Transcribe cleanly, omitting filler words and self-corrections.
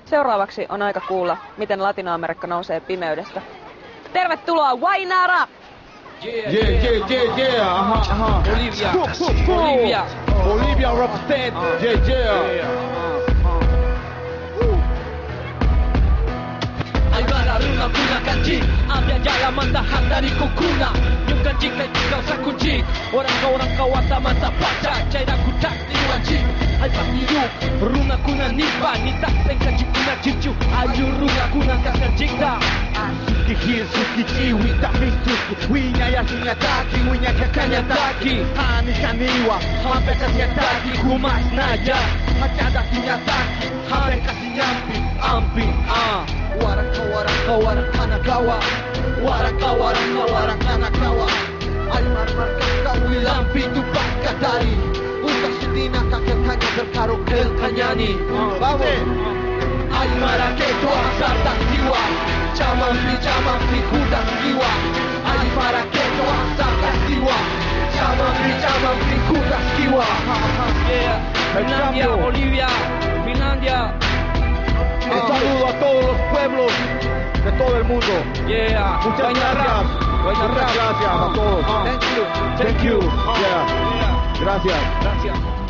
Seuraavaksi on aika kuulla, miten Latino-Amerikka nousee pimeydestä. Tervetuloa Wainara! Yeah. Bolivia represent. Aymara runa kuna kanji, ambil jalan mantahan dari kukuna. Yung kanji kay ikaw sa kunji. Orang kau ata mata paca, caira kutak di wanji. Ay pagniru, runa kuna nipa, nitak teng kanji kuna cicu. Ayu runa kuna kakanjikta. Suki chiwi tamistuku winya ya sinyataki winya kakanyataki hani kaniwa hampe kasinyataki kumas naja hacada sinyataki hampe kasinyampi ampi warankawa warankanakawa Aymar markaskawi lampi tupak katari utak sidina kakil kanya berkaruk el kanyani vamos Aymara keto asar tak jiwa Jamampi kuda jiwa Aymara keto asar tak jiwa Jamampi kuda jiwa. Finlandia, Bolivia, Finlandia. Un saludo a todos los pueblos de todo el mundo. Muchas gracias. Muchas gracias a todos. Thank you. Gracias.